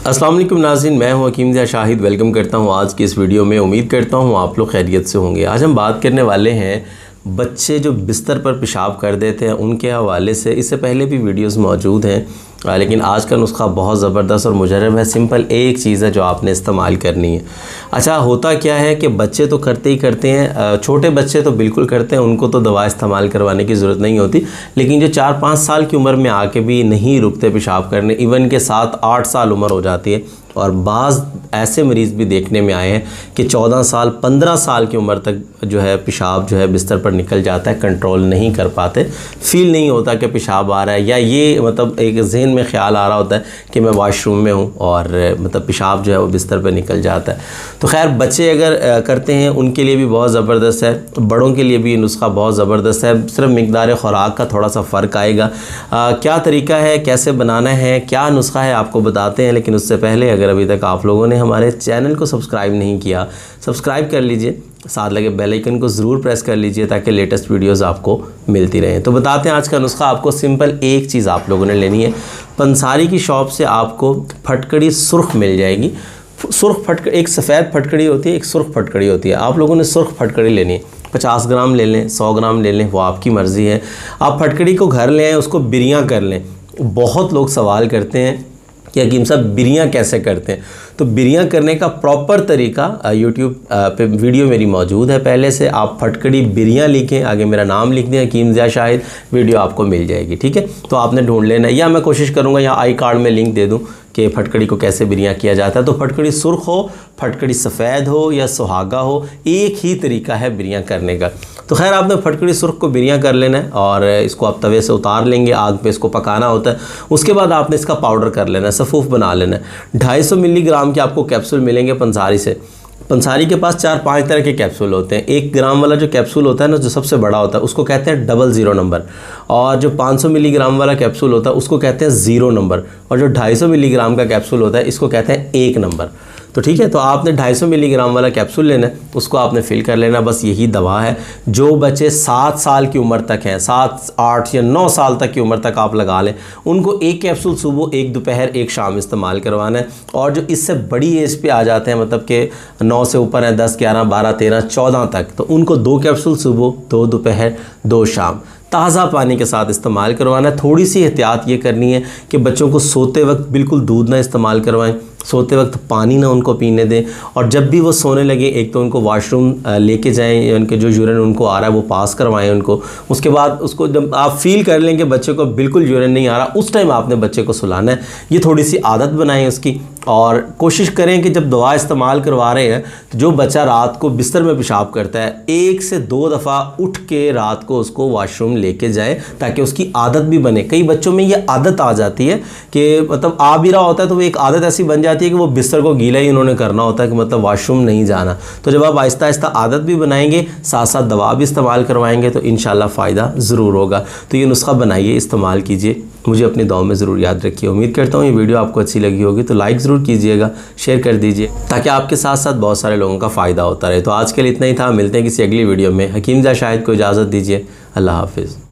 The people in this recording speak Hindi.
अस्सलाम वालेकुम नाज़रीन, मैं हूं हकीम ज़िया शाहिद। वेलकम करता हूं आज की इस वीडियो में। उम्मीद करता हूं आप लोग खैरियत से होंगे। आज हम बात करने वाले हैं बच्चे जो बिस्तर पर पेशाब कर देते हैं उनके हवाले से। इससे पहले भी वीडियोस मौजूद हैं, लेकिन आज का नुस्खा बहुत ज़बरदस्त और मुजरब है। सिंपल एक चीज़ है जो आपने इस्तेमाल करनी है। अच्छा, होता क्या है कि बच्चे तो करते ही करते हैं, छोटे बच्चे तो बिल्कुल करते हैं, उनको तो दवा इस्तेमाल करवाने की ज़रूरत नहीं होती। लेकिन जो 4-5 साल की उम्र में आके भी नहीं रुकते पेशाब करने, इवन के 7-8 साल उम्र हो जाती है, और बाज़ ऐसे मरीज़ भी देखने में आए हैं कि 14 साल 15 साल की उम्र तक जो है पेशाब जो है बिस्तर पर निकल जाता है, कंट्रोल नहीं कर पाते, फ़ील नहीं होता कि पेशाब आ रहा है, या ये मतलब एक जहन में ख्याल आ रहा होता है कि मैं वॉशरूम में हूँ और मतलब पेशाब जो है वो बिस्तर पर निकल जाता है। तो खैर, बच्चे अगर करते हैं उनके लिए भी बहुत ज़बरदस्त है, बड़ों के लिए भी नुस्खा बहुत ज़बरदस्त है। सिर्फ मिकदार ख़ुराक का थोड़ा सा फ़र्क आएगा। क्या तरीका है, कैसे बनाना है, क्या नुस्खा है, आपको बताते हैं। लेकिन उससे पहले अगर अभी तक आप लोगों ने हमारे चैनल को सब्सक्राइब नहीं किया, सब्सक्राइब कर लीजिए, साथ लगे बेल आइकन को ज़रूर प्रेस कर लीजिए ताकि लेटेस्ट वीडियोस आपको मिलती रहें। तो बताते हैं आज का नुस्खा। आपको सिंपल एक चीज़ आप लोगों ने लेनी है। पंसारी की शॉप से आपको फटकड़ी सुर्ख मिल जाएगी। सुर्ख फटकड़ी, एक सफ़ेद फटकड़ी होती है, एक सुर्ख फटकड़ी होती है। आप लोगों ने सुर्ख फटकड़ी लेनी है। 50 ग्राम ले लें, 100 ग्राम ले लें, वो आपकी मर्ज़ी है। आप फटकड़ी को घर ले आएँ, उसको बिरियाँ कर लें। बहुत लोग सवाल करते हैं कि हकीम साहब बिरियाँ कैसे करते हैं। तो बिरियाँ करने का प्रॉपर तरीका यूट्यूब पे वीडियो मेरी मौजूद है पहले से। आप फटकड़ी बिरियाँ लिखें, आगे मेरा नाम लिख दें हकीम ज़िया शाहिद, वीडियो आपको मिल जाएगी। ठीक है, तो आपने ढूंढ लेना है, या मैं कोशिश करूँगा यहाँ आई कार्ड में लिंक दे दूँ कि फटकड़ी को कैसे बिरियाँ किया जाता है। तो फटकड़ी सुर्ख हो, फटकड़ी सफ़ेद हो या सुहागा हो, एक ही तरीका है बिरियाँ करने का। तो खैर, आपने फटकड़ी सुर्ख को बिरियाँ कर लेना है और इसको आप तवे से उतार लेंगे, आग पे इसको पकाना होता है। उसके बाद आपने इसका पाउडर कर लेना है, सफ़ूफ बना लेना है। 250 मिलीग्राम के आपको कैप्सूल मिलेंगे पंसारी से। पंसारी के पास 4-5 तरह के कैप्सूल होते हैं। 1 ग्राम वाला जो कैप्सूल होता है ना, जो सबसे बड़ा होता है, उसको कहते हैं 00 नंबर। और जो 500 मिलीग्राम वाला कैप्सूल होता है उसको कहते हैं 0 नंबर। और जो 250 मिलीग्राम का कैप्सूल होता है इसको कहते हैं 1 नंबर। तो ठीक है, तो आपने 250 मिलीग्राम वाला कैप्सूल लेना है, उसको आपने फिल कर लेना। बस यही दवा है। जो बच्चे 7 साल की उम्र तक हैं, 7, 8 या 9 साल तक की उम्र तक आप लगा लें, उनको एक कैप्सूल सुबह, एक दोपहर, एक शाम इस्तेमाल करवाना है। और जो इससे बड़ी एज पे आ जाते हैं, मतलब कि 9 से ऊपर हैं, 10, 11, 12, 13, 14 तक, तो उनको 2 कैप्सूल सुबह, 2 दोपहर, 2 शाम ताज़ा पानी के साथ इस्तेमाल करवाना है। थोड़ी सी एहतियात ये करनी है कि बच्चों को सोते वक्त बिल्कुल दूध ना इस्तेमाल करवाएं, सोते वक्त पानी ना उनको पीने दें। और जब भी वो सोने लगे, एक तो उनको वॉशरूम लेके जाएं, उनके जो यूरिन उनको आ रहा है वो पास करवाएं उनको। उसके बाद उसको जब आप फील कर लें कि बच्चे को बिल्कुल यूरिन नहीं आ रहा, उस टाइम आपने बच्चे को सुलाना है। ये थोड़ी सी आदत बनाएं उसकी, और कोशिश करें कि जब दवा इस्तेमाल करवा रहे हैं तो जो बच्चा रात को बिस्तर में पेशाब करता है, 1 से 2 दफ़ा उठ के रात को उसको वॉशरूम लेके जाए ताकि उसकी आदत भी बने। कई बच्चों में ये आदत आ जाती है कि मतलब आ भी रहा होता है तो वो एक आदत ऐसी बन जाती है कि वो बिस्तर को गीला ही उन्होंने करना होता है कि मतलब वॉशरूम नहीं जाना। तो जब आप आहिस्ता आहिस्ता आदत भी बनाएंगे, साथ साथ दवा भी इस्तेमाल करवाएंगे, तो इंशाल्लाह फ़ायदा ज़रूर होगा। तो ये नुस्खा बनाइए, इस्तेमाल कीजिए, मुझे अपनी दुआओं में ज़रूर याद रखिए। उम्मीद करता हूँ ये वीडियो आपको अच्छी लगी होगी, तो लाइक ज़रूर कीजिएगा, शेयर कर दीजिए ताकि आपके साथ साथ बहुत सारे लोगों का फ़ायदा होता रहे। तो आज के लिए इतना ही था, मिलते हैं किसी अगली वीडियो में। हकीम ज़िया शाहिद को इजाज़त दीजिए। अल्लाह हाफिज़।